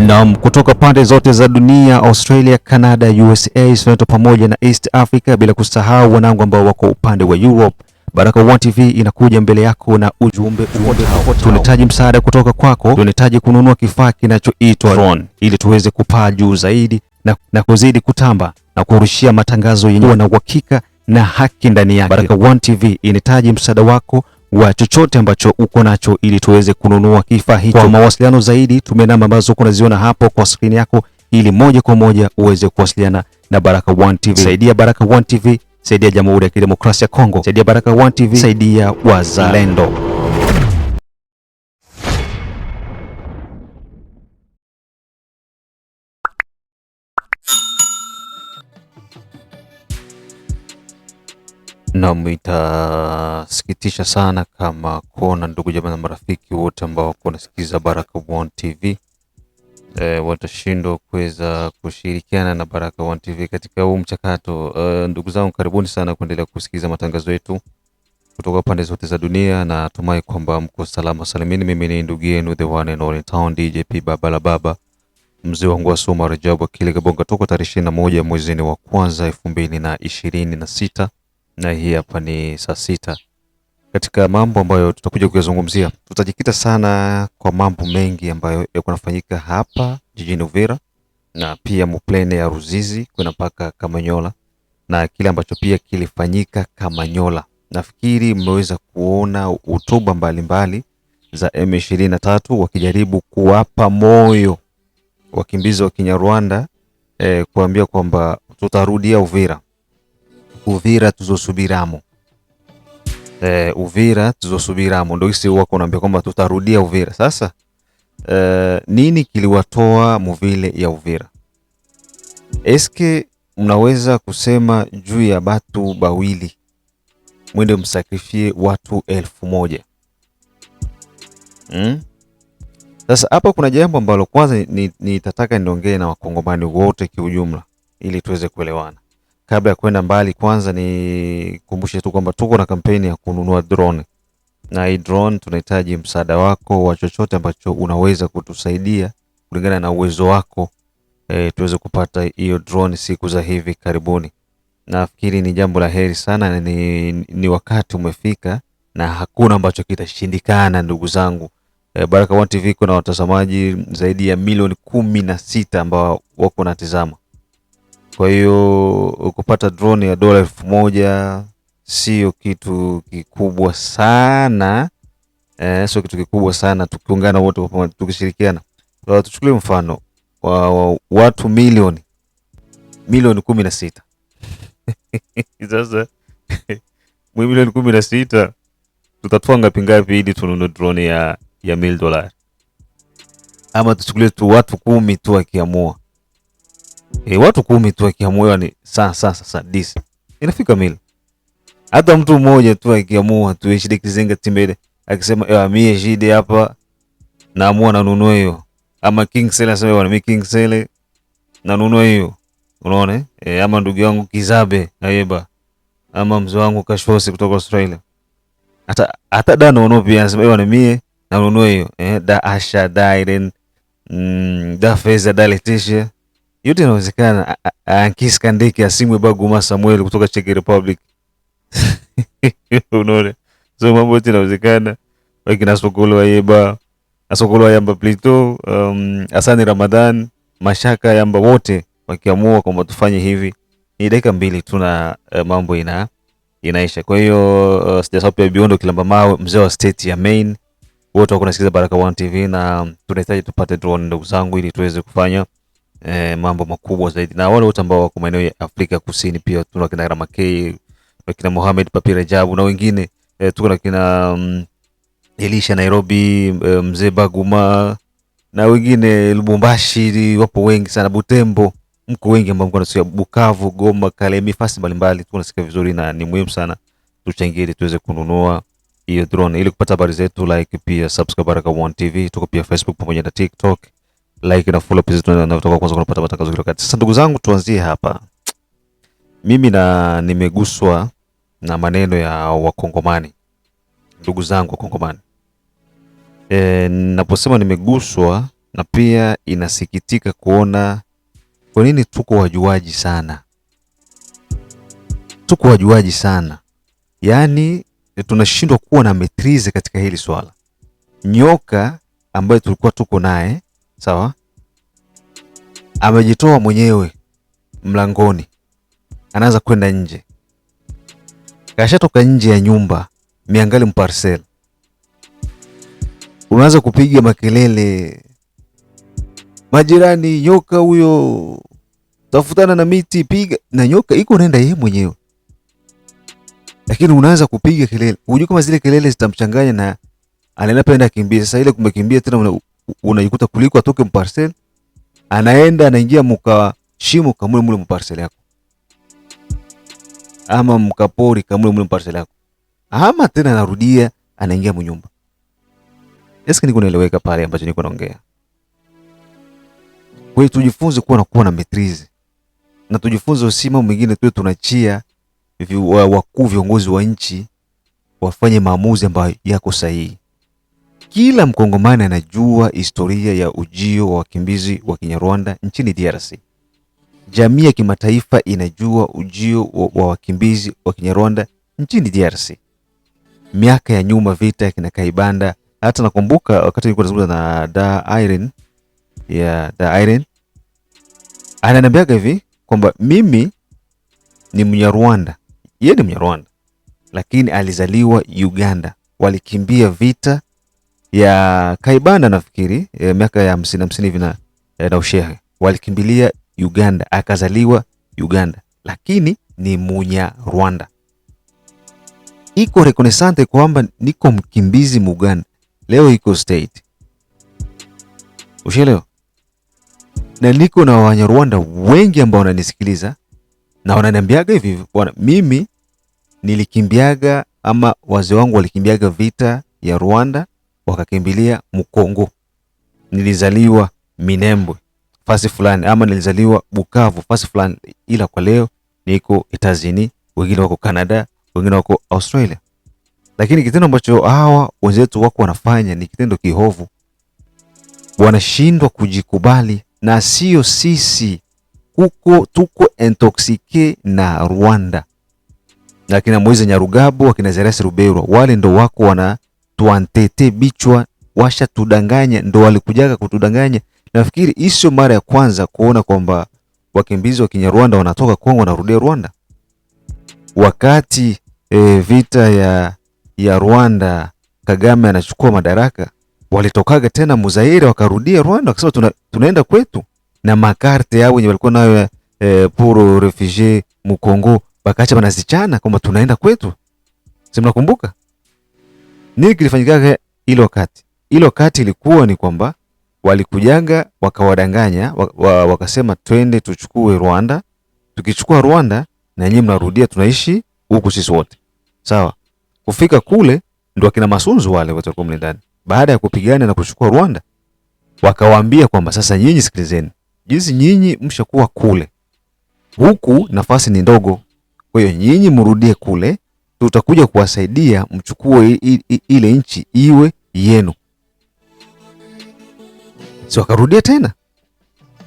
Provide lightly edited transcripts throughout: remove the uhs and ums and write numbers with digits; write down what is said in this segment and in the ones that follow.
Naam, kutoka pande zote za dunia, Australia, Canada, USA, Soneto pamoja na East Africa, bila kusahau wanangu ambao wako upande wa Europe. Baraka1 TV inakuja mbele yako na ujumbe ufuatao. Tunahitaji msaada kutoka kwako. Tunahitaji kununua kifaa kinachoitwa drone ili tuweze kupaa juu zaidi na kuzidi kutamba na kurushia matangazo yenye na uhakika na haki ndani yake. Baraka1 TV inahitaji msaada wako wa chochote ambacho uko nacho ili tuweze kununua kifaa hicho. Kwa mawasiliano zaidi tumia namba ambazo unaziona hapo kwa screen yako ili moja kwa moja uweze kuwasiliana na Baraka1 TV. Saidia Baraka1 TV, saidia Jamhuri ya Kidemokrasia ya Kongo, saidia Baraka1 TV, saidia wazalendo. Naam, itasikitisha sana kama kuona ndugu jamaa na marafiki wote ambao wanasikiza Baraka1 TV watashindwa kuweza kushirikiana na Baraka1 TV katika huu mchakato. Ndugu zangu, karibuni sana kuendelea kusikiza matangazo yetu kutoka pande zote za dunia, na natumai kwamba mko salama salimini. Mimi ni ndugu yenu the one and only town DJP Baba la Baba, mzee wangu wa Soma Rajabu Akili Gabonga, toka tarehe 21 mwezi wa kwanza 2026, na hii hapa ni saa 6. Katika mambo ambayo tutakuja kuyazungumzia, tutajikita sana kwa mambo mengi ambayo yako yanafanyika hapa jijini Uvira na pia muplene ya Ruzizi kuna mpaka Kamanyola, na kile ambacho pia kilifanyika Kamanyola. Nafikiri mmeweza kuona hotuba mbalimbali za M23 wakijaribu kuwapa moyo wakimbizi wa Kinyarwanda, kuambia kwamba tutarudia Uvira tuzosubiramo. Uvira tuzosubiramo, ndio hisi wako naambia kwamba tutarudia Uvira. Sasa nini kiliwatoa muvile ya Uvira? Eske mnaweza kusema juu ya batu bawili mwende msakrifie watu 1000? Sasa hapa kuna jambo ambalo kwanza nitataka niongee na wakongomani wote kiujumla ili tuweze kuelewana. Kabla ya kwenda mbali, kwanza ni kumbushe tu kwamba tuko na kampeni ya kununua drone, na hii drone tunahitaji msaada wako wa chochote ambacho unaweza kutusaidia kulingana na uwezo wako, tuweze kupata hiyo drone siku za hivi karibuni. Nafikiri ni jambo la heri sana na ni wakati umefika na hakuna ambacho kitashindikana ndugu zangu. Baraka1 TV kuna watazamaji zaidi ya milioni 16 ambao wako natizama. Kwa hiyo kupata drone ya dola 1000 sio kitu kikubwa sana, sio kitu kikubwa sana. Tukiungana wote tukishirikiana, tuchukulie mfano wa watu milioni 16. Sasa milioni 16 tutatoa ngapi ili tununue drone ya $1000? Ama tuchukulie tu watu 10 tu wakiamua, watu 10 tu wakiamua, ni sasa disi inafika $1,000,000. Hata mtu mmoja tu akiamua tu Eshide Kizenga Timbele akisema mie Eshide hapa naamua nanunua hiyo, ama King Sele asema bwana mimi King Sele nanunua hiyo, unaona ama ndugu yangu Kizabe Ayeba ama mzee wangu Kashfosi kutoka Australia, hata Dano ono pia anasema bwana mie nanunua hiyo, da Asha da Irene da Feza da Letitia, yote inawezekana. Ankis Kandeke asimwe Baguma Samuel kutoka Czech Republic. Unaona, so mambo yote inawezekana. Wakina Sokolo Ayeba, Sokolo Ayamba Plito, Asani Ramadan, Mashaka Yamba, wote wakiamua kwamba tufanye hivi, ni dakika 2 tuna mambo inaisha. Kwa hiyo sijasahau pia Biondo Kilamba Mawe, mzee wa state ya Maine, wote wako nasikiza Baraka1 TV, na tunahitaji tupate drone ndugu zangu ili tuweze kufanya mambo makubwa zaidi. Na wale wote ambao wako maeneo ya Afrika Kusini pia tuna kina Ramakei, kina Mohamed Papi Rajabu na wengine, tuko na kina Elisha Nairobi, mzee Baguma na wengine Lubumbashi, wapo wengi sana, Butembo, mko wengi ambao mko nasikia, Bukavu, Goma, Kalemi, fasi mbalimbali tunasikia vizuri, na ni muhimu sana tuchangie ili tuweze kununua hiyo drone. Ili kupata habari zetu, like pia subscribe Baraka1 TV, tuko pia Facebook pamoja na TikTok, like na follow pia tunatoka kwanza kupata matangazo kila wakati. Sasa ndugu zangu, tuanzie hapa. Mimi nimeguswa na maneno ya Wakongomani, ndugu zangu Wakongomani. Naposema nimeguswa na pia inasikitika kuona kwa nini tuko wajuaji sana. Tuko wajuaji sana. Yaani tunashindwa kuwa na metrize katika hili swala. Nyoka ambaye tulikuwa tuko naye, sawa? Amejitoa mwenyewe mlangoni. Anaanza kwenda nje. Kashatoka nje ya nyumba, miangali mparcel. Unaanza kupiga makelele. Majirani, nyoka huyo. Tafutana na miti, piga. Na nyoka iko naenda yeye mwenyewe. Lakini unaanza kupiga kelele. Unajua kama zile kelele zitamchanganya na anaenda penda kimbia. Sasa ile kumekimbia tena unajikuta kuliko atoke mparcel. Anaenda anaingia mkashimo kamwe mule mparcel yako. Ama mkapori kamwe mule mparcel yako. Ama tena anarudia anaingia mnyumba. Eske niko naeleweka pale ambacho niko naongea? Kwa hiyo tujifunze kuwa na metrize. Na tujifunze usima mwingine tu tunachia wakuu viongozi wa nchi wafanye maamuzi ambayo yako sahihi. Kila Mkongomani anajua historia ya ujio wa wakimbizi wa Kinyarwanda nchini DRC. Jamii ya kimataifa inajua ujio wa wakimbizi wa Kinyarwanda nchini DRC. Miaka ya nyuma vita kina Kaibanda, hata nakumbuka wakati nilikuwa nazungumza na Da Irene ananiambia hivi kwamba mimi ni Mnyarwanda. Yeye ni Mnyarwanda lakini alizaliwa Uganda. Walikimbia vita ya Kaibanda nafikiri miaka ya 50 hivi na ushehe. Walikimbilia Uganda, akazaliwa Uganda lakini ni Munyarwanda. Iko reconnaissante kwamba niko mkimbizi Muganda. Leo iko state. Ushelewa? Na niko na Wanyarwanda wengi ambao wananisikiliza na wananiambiaga hivi bwana, mimi nilikimbiaga ama wazee wangu walikimbiaga vita ya Rwanda wakakimbilia Mkongo. Nilizaliwa Minembwe fasi fulani ama nilizaliwa Bukavu fasi fulani, ila kwa leo niko Etazini, wengine wako Canada, wengine wako Australia. Lakini kitendo ambacho hawa wenzetu wako wanafanya ni kitendo kihovu. Wanashindwa kujikubali na sio sisi. Tuko intoxique na Rwanda. Lakini Moise Nyarugabo, wakina Zeresi Ruberwa, wale ndo wako wana tuantete bichwa, washa tudanganya, ndo walikujaga kutudanganya. Nafikiri isio mara ya kwanza kuona kwamba wakimbizi wa Kinyarwanda wanatoka Kongo wanarudia Rwanda. Wakati vita ya Rwanda Kagame anachukua madaraka, walitokaga tena Muzaire wakarudia Rwanda wakasema tunaenda kwetu, na makarte yao wenye walikuwa nayo pour refugie mu Kongo bakaacha banazichana kwamba tunaenda kwetu. Si mnakumbuka? Nini kilifanyika ile wakati? Ile wakati ilikuwa ni kwamba walikujanga wakawadanganya wakasema twende tuchukue Rwanda. Tukichukua Rwanda na nyinyi mnarudia tunaishi huku sisi wote. Sawa? Kufika kule ndio akina Masunzu wale watu walikuwa ndani. Baada ya kupigana na kuchukua Rwanda, wakawaambia kwamba sasa nyinyi sikilizeni. Jinsi nyinyi mshakuwa kule. Huku nafasi ni ndogo. Kwa hiyo nyinyi mrudie kule, tutakuja kuwasaidia mchukue ile nchi iwe yenu. Si wakarudia tena.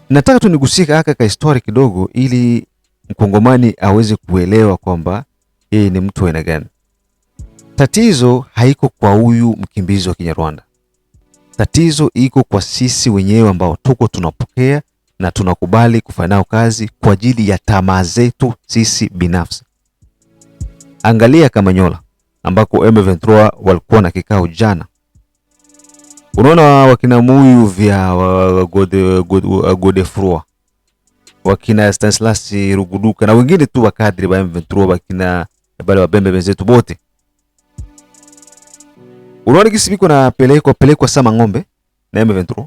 Nataka tu nigusie ka historia kidogo ili Mkongomani aweze kuelewa kwamba yeye ni mtu aina gani. Tatizo haiko kwa huyu mkimbizi wa Kinyarwanda. Tatizo iko kwa sisi wenyewe ambao tuko tunapokea na tunakubali kufanya nao kazi kwa ajili ya tamaa zetu sisi binafsi. Angalia Kamanyola ambako M23 walikuwa na kikao jana. Unaona wakina Muyu vya Godefroy, wakina Stanislas Ruguduka na wengine tu wakadri ba M23, wakina bale wabembe wenzetu bote. Unaona kisi biko na pelekwa sama ng'ombe na M23.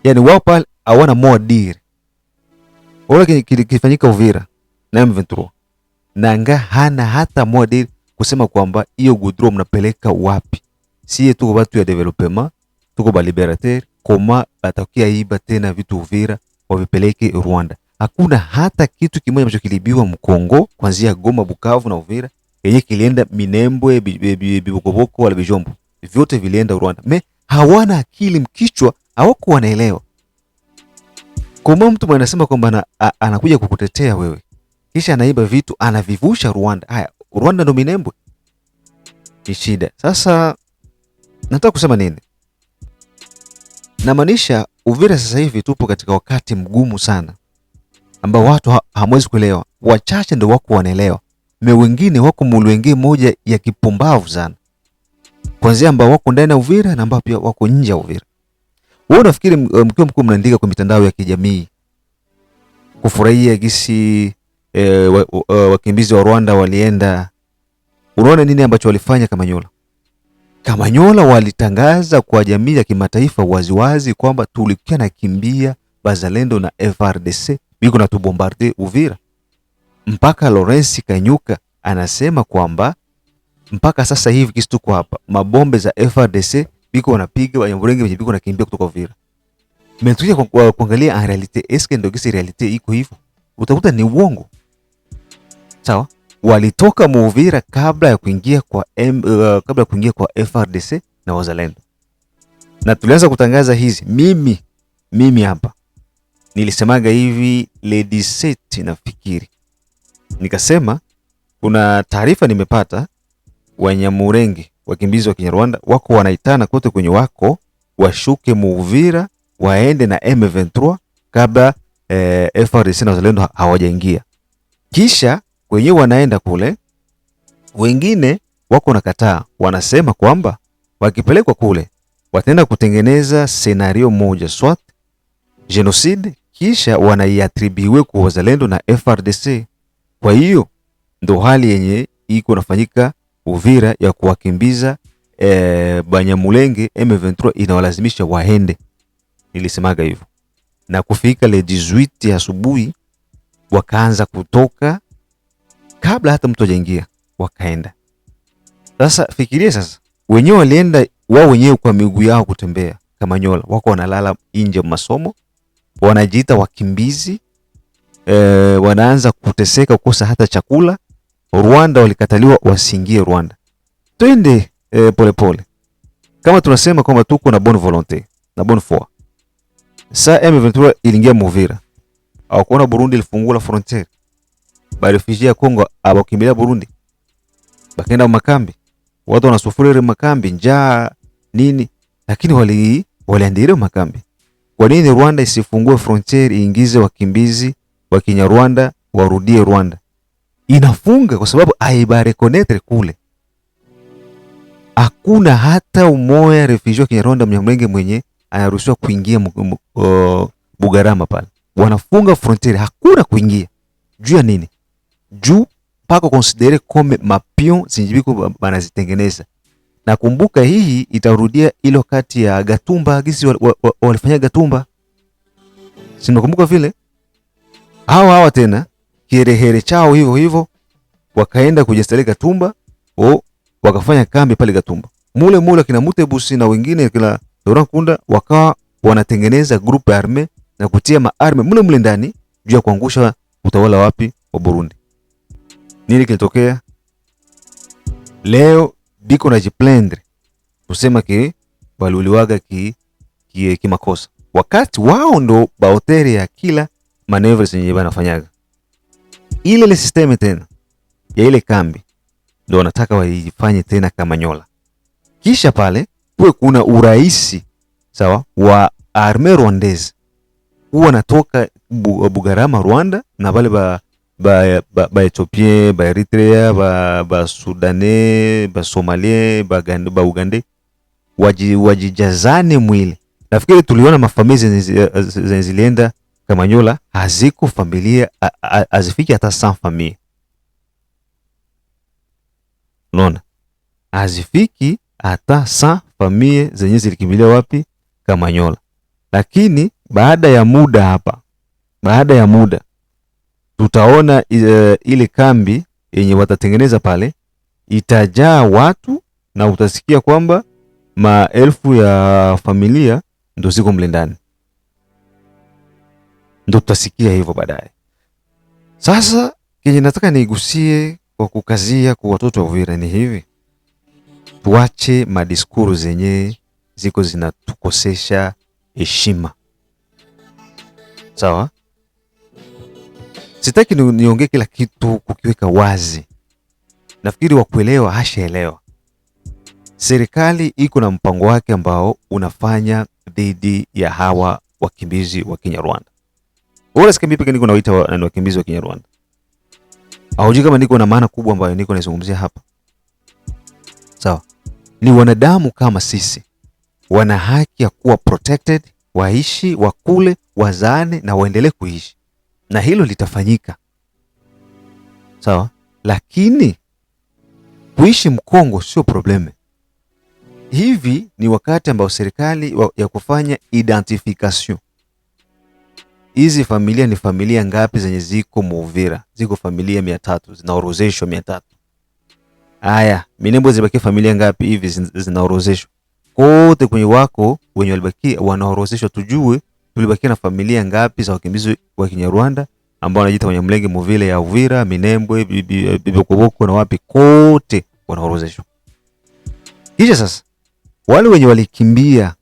Yani wao pale hawana moadiri. Unaona kilifanyika Uvira na M23. Nanga hana hata moadiri kusema kwamba hiyo gudro mnapeleka wapi. Siye tuko watu ya development, tuko ba liberateur, koma batakia iba tena vitu Uvira wavipeleke Rwanda. Hakuna hata kitu kimoja ambacho kilibiwa Mkongo kuanzia Goma, Bukavu na Uvira yenye kilienda Minembwe, Bibokoboko wala Bijombo. Vyote vilienda Rwanda. Hawana akili mkichwa Hawakuwa wanaelewa. Kama mtu anasema kwamba anakuja kukutetea wewe, kisha anaiba vitu anavivusha Rwanda. Haya, Rwanda ndo Minembwe? Ni shida. Sasa nataka kusema nini? Namaanisha Uvira sasa hivi tupo katika wakati mgumu sana ambao watu hamwezi kuelewa. Wachache ndio wako wanaelewa. Wengine wako mulwenge moja ya kipumbavu sana. Kwanza ambao wako ndani ya Uvira na ambao pia wako nje ya Uvira. Wewe unafikiri mkiwa mkuu mnaandika kwa mitandao ya kijamii kufurahia gisi wakimbizi wa Rwanda walienda, unaona nini ambacho walifanya Kamanyola? Kamanyola walitangaza kwa jamii ya kimataifa waziwazi kwamba tulikuwa nakimbia Bazalendo na FRDC biko na tubombarde Uvira. Mpaka Lawrence Kanyuka anasema kwamba mpaka sasa hivi kisi tuko hapa mabombe za FRDC biko wanapiga Wanyamulenge wenye biko nakimbia kutoka Uvira. Mmetukia kuangalia en realite, eske ndio gisi realite iko hivyo? Utakuta ni uongo. Sawa? Walitoka Uvira kabla ya kuingia kwa FRDC na Wazalendo. Na tulianza kutangaza hizi. Mimi hapa nilisemaga hivi le 17 nafikiri. Nikasema kuna taarifa nimepata Wanyamulenge wakimbizi wa Kinyarwanda wako wanaitana kote kwenye wako washuke Uvira waende na M23 kabla FRDC na Wazalendo hawajaingia. Kisha wenyewe wanaenda kule, wengine wako nakataa, wanasema kwamba wakipelekwa kule wataenda kutengeneza scenario moja swat genocide, kisha wanaiatribiwe kwa Wazalendo na FRDC. Kwa hiyo ndo hali yenye iko nafanyika Uvira ya kuwakimbiza Banyamulenge. M23 inawalazimisha waende. Nilisemaga hivyo. Na kufika le 18 ya asubuhi wakaanza kutoka kabla hata mtu hajaingia wakaenda. Sasa fikiria sasa, wenyewe walienda wao wenyewe kwa miguu yao kutembea Kamanyola, wako wanalala nje masomo, wanajiita wakimbizi, wanaanza kuteseka kukosa hata chakula. Rwanda walikataliwa wasiingie Rwanda. Twende polepole. Kama tunasema kwamba tuko na bonne volonté na bonne foi. Sa M23 iliingia Uvira. Hawakuona Burundi ilifungua frontiere. Ba refugee ya Kongo abakimbilia Burundi. Bakaenda makambi. Watu wanasufuri makambi, njaa nini, lakini waliendelea makambi. Kwa nini Rwanda isifungue frontiere iingize wakimbizi wa Kinyarwanda warudie Rwanda? Inafunga kwa sababu aibarekonetre kule. Hakuna hata umoja refugee wa Kinyarwanda Mnyamulenge mwenye anaruhusiwa kuingia Bugarama pale. Wanafunga frontiere, hakuna kuingia. Juu ya nini? Juu pako considere comme mapion zinjibiko banazitengeneza. Na kumbuka hii itarudia ile wakati ya Gatumba, gisi walifanya Gatumba. Sinakumbuka vile. Hawa tena kiherehere chao hivyo wakaenda kujistele Gatumba, wakafanya kambi pale Gatumba. Mule kina Mutebusi na wengine kila Laurent Nkunda wakawa wanatengeneza group ya arme na kutia maarme mule ndani juu ya kuangusha utawala wapi wa Burundi. Nini kilitokea? Leo biko na jiplendre kusema baluliwaga kimakosa. Wakati wao ndo baotere ya kila maneuver zenye wanafanyaga. Ile system tena ya ile kambi ndo wanataka waifanye tena Kamanyola. Kisha pale kuwe kuna uraisi sawa wa arme rwandaise. Huwa natoka Bugarama Rwanda na wale ba Ethiopia, ba Eritrea, ba Sudanais, ba Somalia, ba Uganda wajijazane mwili. Nafikiri tuliona mafamilia zilienda Kamanyola, haziko familia, hazifiki hata 100 familia. Unaona? Hazifiki hata 100 familia zenye zilikimbilia wapi? Kamanyola. Lakini baada ya muda tutaona ile kambi yenye watatengeneza pale itajaa watu na utasikia kwamba maelfu ya familia ndo ziko mle ndani. Ndo tutasikia hivyo baadaye. Sasa kenye nataka nigusie kwa kukazia kwa watoto wa Uvira ni hivi. Tuache madiskuru zenye ziko zinatukosesha heshima. Sawa? Sitaki niongee kila kitu kukiweka wazi. Nafikiri wa kuelewa hashaelewa. Serikali iko na mpango wake ambao unafanya dhidi ya hawa wakimbizi wa Kenya Rwanda. Wala sikambi pekee niko nawaita wakimbizi wa Kenya Rwanda. Haujui kama niko na maana kubwa ambayo niko naizungumzia hapa. Sawa? Ni wanadamu kama sisi. Wana haki ya kuwa protected, waishi, wakule, wazaane na waendelee kuishi. Na hilo litafanyika. Sawa? Lakini kuishi Mkongo sio probleme. Hivi ni wakati ambao serikali ya kufanya identification. Hizi familia ni familia ngapi zenye ziko Uvira? Ziko familia 300, zinaorozeshwa 300. Haya, Minembwe zibaki familia ngapi hivi zinaorozeshwa? Kote kwenye wako wenye walibaki wanaorozeshwa, tujue tulibaki na familia ngapi za wakimbizi wa Kinyarwanda ambao wanajiita Wanyamulenge Muvile ya Uvira, Minembwe, Bibokoboko na wapi, kote wanaorozeshwa. Kisha sasa wale wenye walikimbia,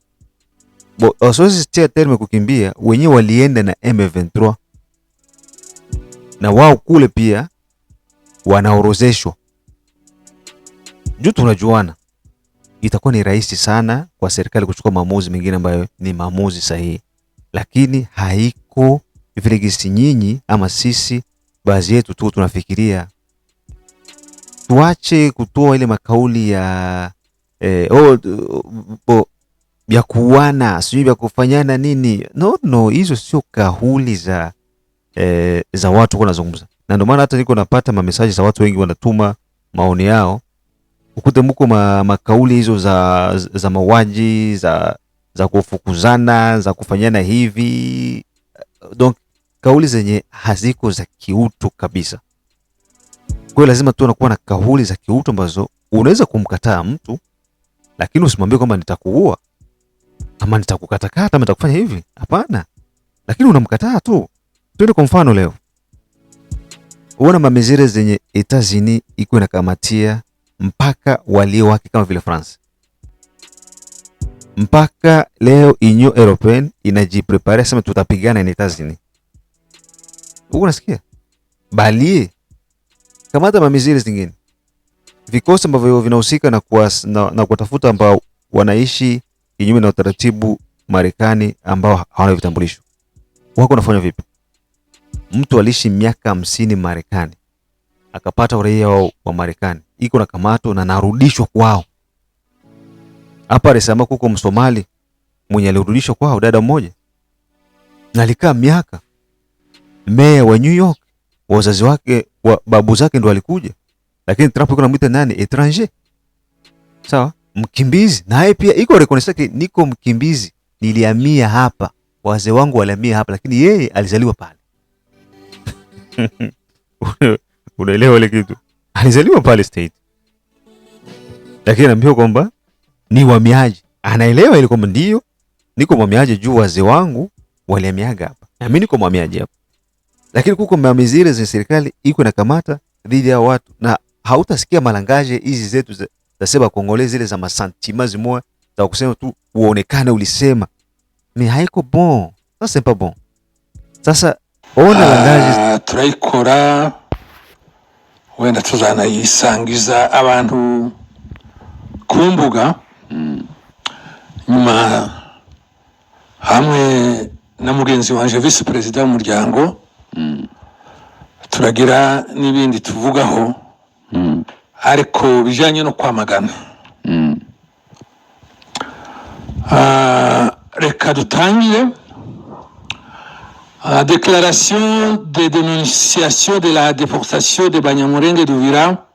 wasosi tia terme kukimbia, wenye walienda na M23 na wao kule pia wanaorozeshwa. Juu tunajuana, itakuwa ni rahisi sana kwa serikali kuchukua maamuzi mengine ambayo ni maamuzi sahihi, lakini haiko vile gisi nyinyi ama sisi baadhi yetu tu tunafikiria. Tuache kutoa ile makauli ya ya kuwana, sijui ya kufanyana nini. No, hizo sio kauli za watu kwa nazungumza. Na ndio maana hata niko napata mamesaji za watu wengi wanatuma maoni yao. Ukute mko makauli hizo za mauaji, za kufukuzana, za kufanyana hivi. Donc kauli zenye haziko za kiutu kabisa. Kwa lazima tu unakuwa na kauli za kiutu ambazo unaweza kumkataa mtu, lakini usimwambie kwamba nitakuua ama nitakukatakata ama nitakufanya hivi. Hapana. Lakini unamkataa tu. Twende kwa mfano leo. Uona mamezire zenye Etats-Unis iko inakamatia mpaka walio wake kama vile France. Mpaka leo Union Europeenne inajiprepare sema tutapigana na Etats-Unis. Uko nasikia? Bali kamata mamezire zingine. Vikosi ambavyo vinahusika na kutafuta ambao wanaishi kinyume na utaratibu Marekani ambao hawana vitambulisho. Wako nafanya vipi? Mtu aliishi miaka 50 Marekani, akapata uraia wa Marekani, iko na kamato na narudishwa kwao. Hapa resama kuko Msomali mwenye alirudishwa kwao, dada mmoja. Na alikaa miaka. Meya wa New York, wazazi wake, babu zake ndo alikuja. Lakini Trump yuko anamuita nani? Étranger. Sawa? Mkimbizi. Na yeye pia iko reconnaissance niko mkimbizi. Nilihamia hapa. Wazee wangu walihamia hapa, lakini yeye alizaliwa pale. Unaelewa ile kitu? Alizaliwa pale state. Lakini anaambiwa kwamba ni wahamiaji. Anaelewa ile kwamba ndio niko mhamiaji juu wazee wangu walihamiaga hapa. Na mimi niko mhamiaji hapa. Lakini kuko mamizire za serikali iko na kamata dhidi ya watu, na hautasikia malangaje hizi zetu za seba Kongole zile za masantima zimoa za kusema tu uonekane ulisema. Ni haiko bon. Ça c'est pas bon. Sasa ona langaje turayikora wenda tuzana yisangiza abantu kumbuga nyuma hamwe na mugenzi wanje vice president w'umuryango turagira n'ibindi tuvugaho ariko bijanye no kwamagana. Reka dutangire déclaration de dénonciation de la déportation des Banyamulenge d'Uvira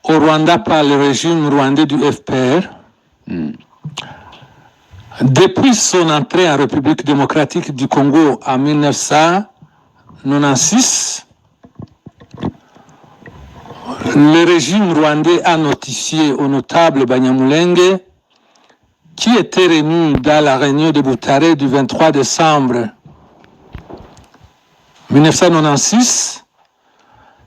au Rwanda par le régime rwandais du FPR. Depuis son entrée en République démocratique du Congo en 1996, le régime rwandais a notifié aux notables Banyamulenge qui étaient réunis dans la réunion de Butare du 23 décembre 1996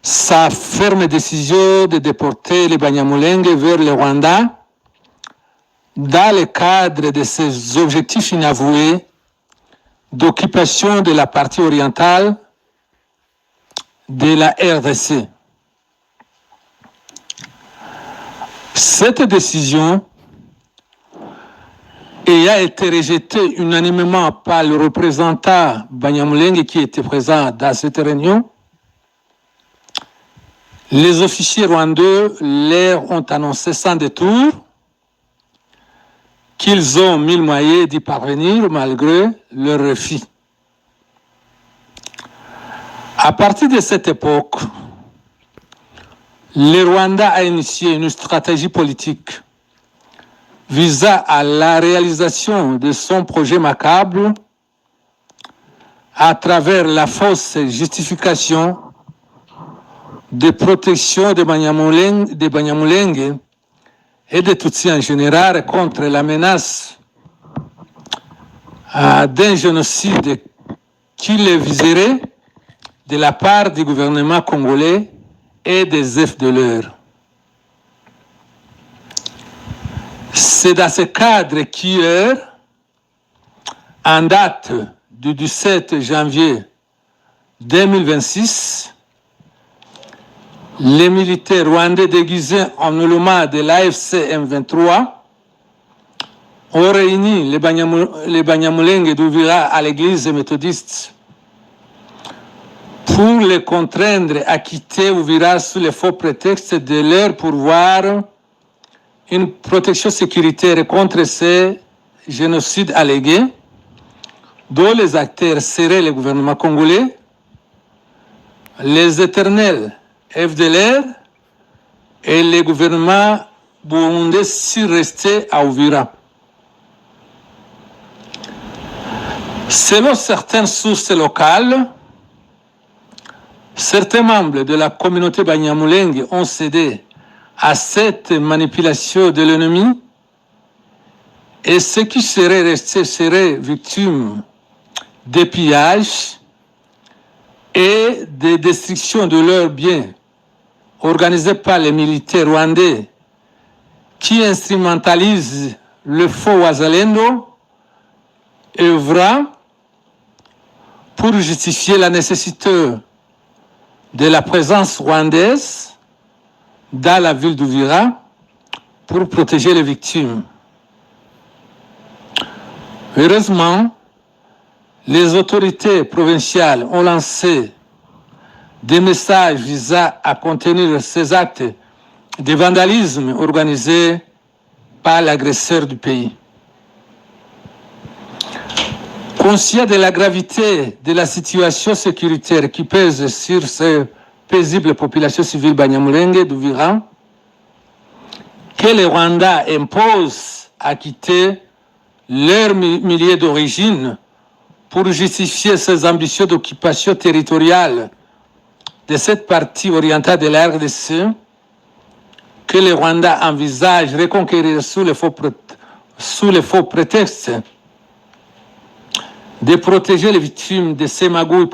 sa ferme décision de déporter les Banyamulenge vers le Rwanda dans le cadre de ses objectifs inavoués d'occupation de la partie orientale de la RDC. Cette décision ayant été rejetée unanimement par le représentant Banyamulenge qui était présent dans cette réunion, les officiers rwandais leur ont annoncé sans détour qu'ils ont mis le moyen d'y parvenir malgré leur refus. À partir de cette époque, le Rwanda a initié une stratégie politique visant à la réalisation de son projet macabre à travers la fausse justification de protection des Banyamulenge et des Tutsis en général contre la menace d'un génocide qui les viserait de la part du gouvernement congolais et des FDLR. C'est dans ce cadre qu'hier, en date du 17 janvier 2026, les militaires rwandais déguisés en éléments de l'AFC M23 ont réuni les Banyamulenge d'Uvira à l'église méthodiste pour les contraindre à quitter Uvira sous le faux prétexte de leur pourvoir une protection sécuritaire contre ces génocides allégués, dont les acteurs seraient le gouvernement congolais, les éternels FDLR et le gouvernement burundais s'y restait à Uvira. Selon certaines sources locales, certains membres de la communauté Banyamulenge ont cédé à cette manipulation de l'ennemi et ceux qui seraient restés seraient victimes de pillages et de destruction de leurs biens organisés par les militaires rwandais qui instrumentalisent le faux Wazalendo œuvrant pour justifier la nécessité de la présence rwandaise dans la ville d'Uvira pour protéger les victimes. Heureusement, les autorités provinciales ont lancé des messages visant à contenir ces actes de vandalisme organisés par l'agresseur du pays. Conscient de la gravité de la situation sécuritaire qui pèse sur ces paisibles populations civiles Banyamulenge d'Uvira, que le Rwanda impose à quitter leur milieu d'origine pour justifier ses ambitions d'occupation territoriale de cette partie orientale de la RDC, que le Rwanda envisage reconquérir sous le faux prétexte de protéger les victimes de ces magouilles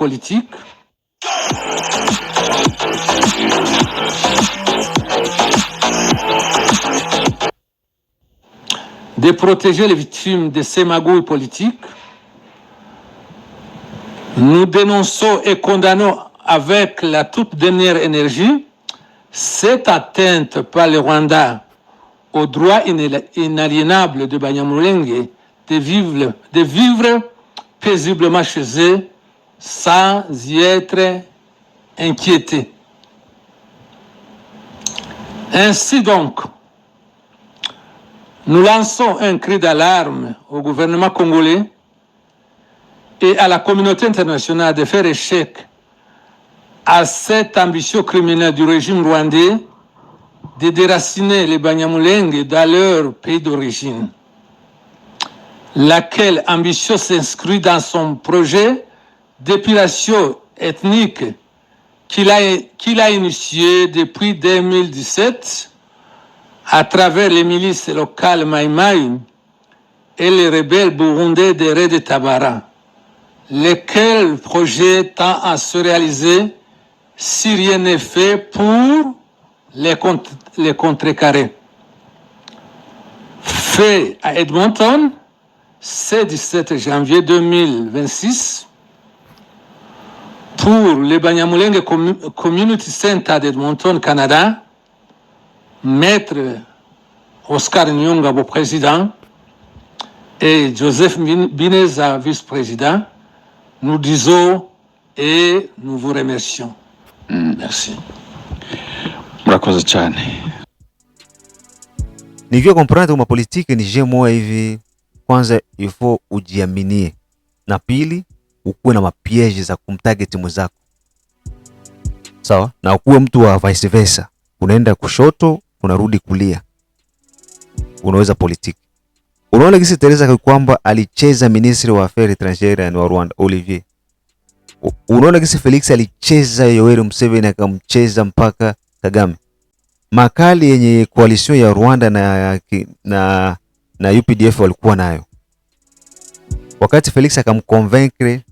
politiques, nous dénonçons et condamnons avec la toute dernière énergie cette atteinte par le Rwanda au droit inaliénable de Banyamulenge de vivre paisiblement chez eux sans y être inquiétés. Ainsi donc, nous lançons un cri d'alarme au gouvernement congolais et à la communauté internationale de faire échec à cette ambition criminelle du régime rwandais de déraciner les Banyamulenge dans leur pays d'origine, laquelle ambition s'inscrit dans son projet d'épuration ethnique qu'il a initié depuis 2017 à travers les milices locales Maïmaï et les rebelles burundais de Red Tabara, lesquels projet tend à se réaliser si rien n'est fait pour les contrecarrer. fait à Edmonton ce 17 janvier 2026 pour le Banyamulenge Community Center d'Edmonton, Canada, Maître Oscar Nyongabo, président, et Joseph Bineza, vice-président, nous disons et nous vous remercions. Merci. Murakoze cyane. Nivyo comprendre uma politique ni je moja hivi, kwanza ifo ujiaminie, na pili ukuwe na mapiege za kumtarget mwenzako, sawa, na ukuwe mtu wa vice versa, unaenda kushoto unarudi kulia, unaweza politiki. Unaona kisi Teresa kwamba alicheza ministre wa affaires étrangères wa Rwanda Olivier. Unaona kisi Felix alicheza Yoweri Museveni akamcheza mpaka Kagame. Makali yenye coalition ya Rwanda na UPDF walikuwa nayo, wakati Felix akamconvaincre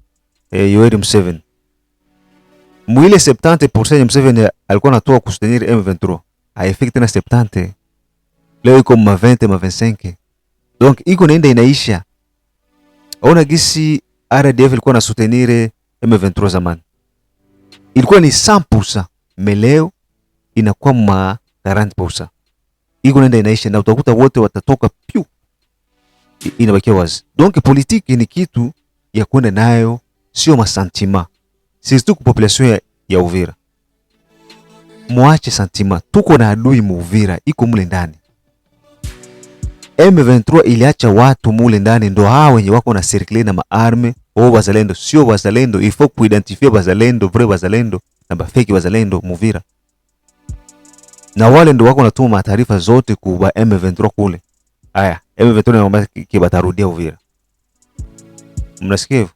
Yoweri Museveni, mwile 70% ya Museveni alikuwa anatoa kustenir M23 haifiki tena 70, leo iko ma 20 ma 25, donc iko naenda inaisha. Ona gisi RDF ilikuwa na soutenir M23 zamani ilikuwa ni 100%, meleo inakuwa ma 40%. Iko naenda inaisha na utakuta wote watatoka piu, inabakia wazi. Donc politique ni kitu ya kwenda nayo, sio masentima. Sisi kwa population ya Uvira, muache sentima. Tuko na adui mu Uvira, iko mule ndani. M23 iliacha watu mule ndani, ndo hao wenye wako na circle na maarme au wazalendo. Sio wazalendo, il faut kuidentifie wazalendo, vrai wazalendo na bafeki wazalendo mu Uvira, na wale ndo wako natuma taarifa zote kwa M23 kule. Aya, M23 naomba kibatarudia Uvira. Mnasikia?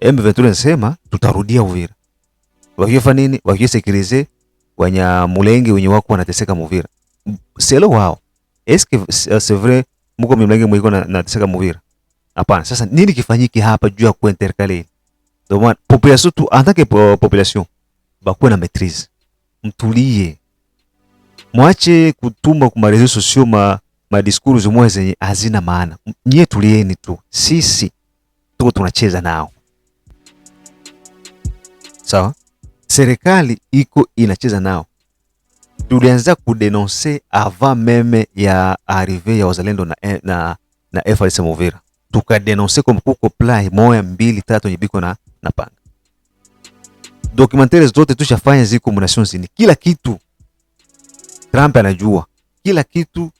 M23 nasema tutarudia Uvira. Wakifanya nini? Wakisekirize Wanyamulenge wenye wako wanateseka Uvira. Selo wao. Est-ce que c'est vrai mko Mlenge mwiko nateseka Uvira? Hapana. Sasa nini kifanyiki hapa juu ya kuintercaler? Ndio population tu en tant que population bakuwe na maîtrise. Mtulie. Mwache kutuma kwa reseaux sociaux ma discours zimwe zenye hazina maana. Nyie tulieni tu. Sisi tuko tunacheza nao. Sawa? Serikali iko inacheza nao. Tulianza kudenoncer avant meme ya arrivée ya wazalendo na FARDC Uvira. Tukadenoncer comme kuko plan moja 2 3 nyibiko na panga. Documentaires zote tushafanya ziko Nations Unies. Kila kitu Trump anajua. Kila kitu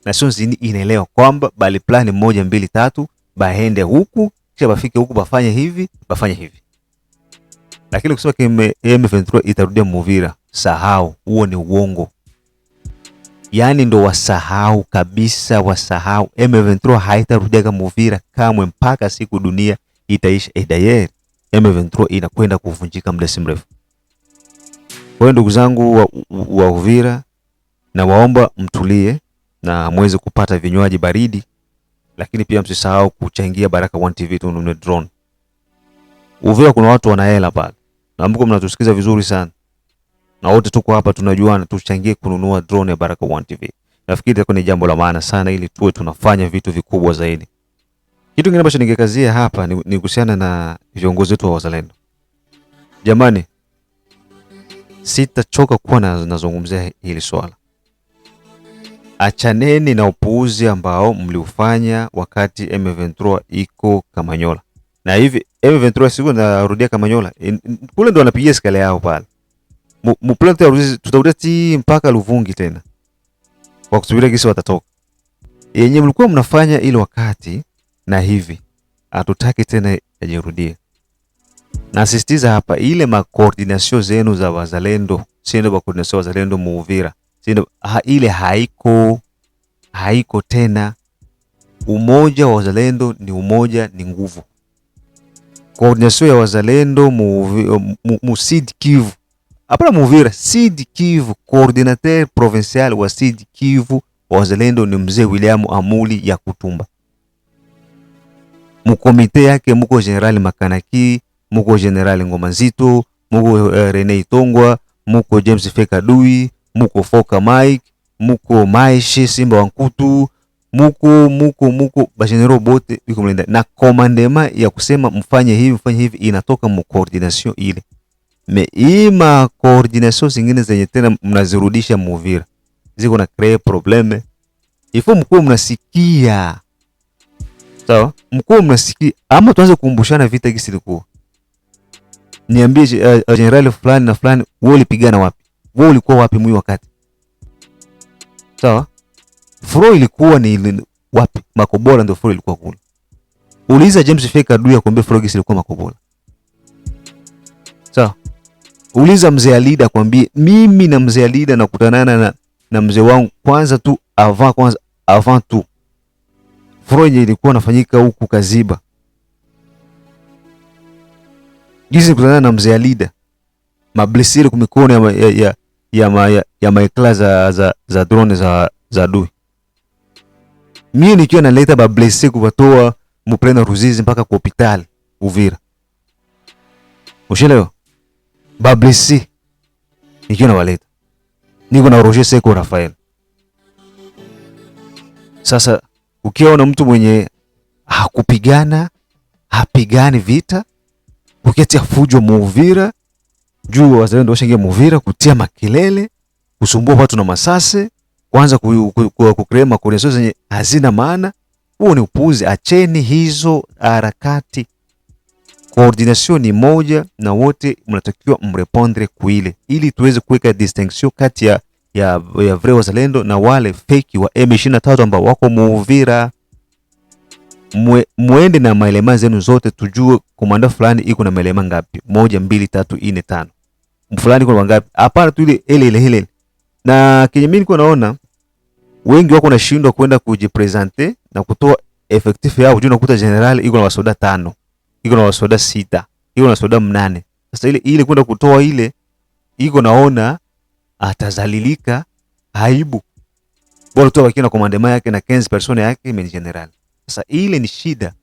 Nations Unies inaelewa kwamba bali plan 1 2 3 baende huku, kisha bafike huku bafanye hivi, bafanye hivi. Lakini kusema M23 itarudia Uvira, sahau, huo ni uongo. Yani ndo wasahau kabisa, wasahau. M23 haitarudia Uvira kamwe mpaka siku dunia itaisha. D'ailleurs, M23 inakwenda kuvunjika muda si mrefu. Kwa ndugu zangu wa Uvira, na waomba mtulie na muweze kupata vinywaji baridi, lakini pia msisahau kuchangia Baraka1 TV tununue drone. Uvira kuna watu wanahela pale. Na mko mnatusikiza vizuri sana. Na wote tuko hapa tunajuana, tuchangie kununua drone ya Baraka1 TV. Nafikiri itakuwa ni jambo la maana sana ili tuwe tunafanya vitu vikubwa zaidi. Kitu kingine ambacho ningekazia hapa ni kuhusiana na viongozi wetu wa wazalendo. Jamani, sitachoka kuwa nazungumzia hili swala. Achaneni na upuuzi ambao mliufanya wakati M23 iko Kamanyola. Na hivi M23 siku narudia Kamanyola, kule ndo wanapigia skala yao pale. Mplante tutarudia mpaka Luvungi tena, kwa kusubiri kisi watatoka. Yenye mlikuwa mnafanya ile wakati, na hivi hatutaki tena ajirudie. Nasisitiza hapa, ile ma coordination zenu za wazalendo, sio ba coordination wazalendo mu Uvira, sio ile haiko tena. Umoja wa wazalendo ni umoja, ni nguvu. Coordination ya wazalendo mu Sud Kivu, hapana mu Uvira, Sud Kivu, coordinateur provincial wa Sud Kivu wa wazalendo ni mzee William Amuli ya Kutumba. Mu komite yake muko General Makanaki, muko General Ngoma Nzito, muko Rene Itongwa, muko James Fekadui, muko Foka Mike, muko Maishi Simba Wankutu, muko ba general bote biko mlinda na commandement ya kusema mfanye hivi inatoka mu coordination ile. Me ima coordination zingine zenye tena mnazirudisha Muvira ziko na create probleme. Ifo mkuu mnasikia. Sawa? Mkuu mnasikia ama tuanze kukumbushana vita gisi ilikuwa. Niambie general fulani na fulani wewe ulipigana wapi? Wewe ulikuwa wapi mwi wakati? Sawa? Furo ilikuwa ni wapi? Makobola ndio furo ilikuwa kule. Uliza James Fake Adui akwambia furo gisi ilikuwa Makobola. Sawa? Uliza mzee Alida akwambie mimi na mzee Alida nakutanana na mzee wangu kwanza tu avant tu. Furo ilikuwa nafanyika huku Kaziba. Gizi kutana na mzee Alida. Mablesiri kumikono ya maekla za drone za adui. Mimi nikiwa naleta mablesiri kubatoa muprena Ruzizi mpaka kwa hospitali Uvira. Ushelewa? Mablesiri nikiwa nawaleta. Niko na Roger Seko Rafael. Sasa ukiona mtu mwenye hapigani vita, ukiatia fujo Muvira, juu wazalendo washaingia Muvira kutia makelele, kusumbua watu na masase, kwanza kukrema makoneso zenye hazina maana, huo ni upuzi. Acheni hizo harakati. Coordination ni moja na wote mnatakiwa mrepondre kuile ili tuweze kuweka distinction kati ya vrai wazalendo na wale fake wa M23 ambao wako Muvira. Muende na maelema zenu zote tujue komanda fulani iko na maelema ngapi. 1 2 3 4 5. Mfulani kuna ngapi? Hapana tu ile. Na kenye mimi niko naona wengi wako nashindwa kwenda kujipresenter na kutoa effective yao. Unajua unakuta general iko na wasoda 5, iko na wasoda 6, iko na wasoda 8. Sasa ile kwenda kutoa ile iko naona atazalilika aibu. Bora tu wakina komandema yake na 15 persone yake men general. Sasa ile ni shida.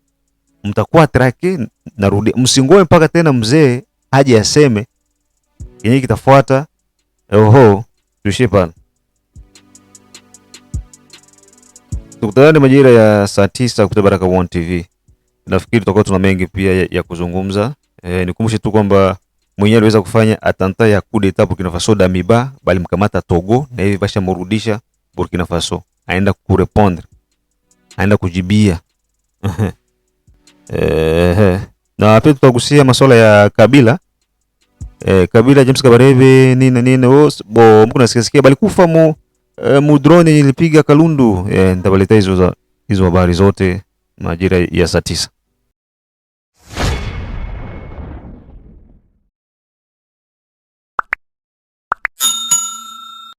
Mtakuwa trake narudi. Msingoe mpaka tena mzee aje aseme yenye kitafuata. Oho, tuishie pale. Tukutane majira ya saa 9 kutoka Baraka One TV. Nafikiri tutakuwa tuna mengi pia ya kuzungumza. Nikumbushe tu kwamba mwenyewe aliweza kufanya atanta ya coup d'etat Burkina Faso Damiba, bali mkamata Togo na hivi basha mrudisha Burkina Faso. Aenda kurepondre. Aenda kujibia. Na pia tutagusia masuala ya Kabila. Kabila James Kabarebe nini mko nasikia bali kufa mu drone ilipiga Kalundu. Nitabaleta hizo habari zote majira ya saa 9.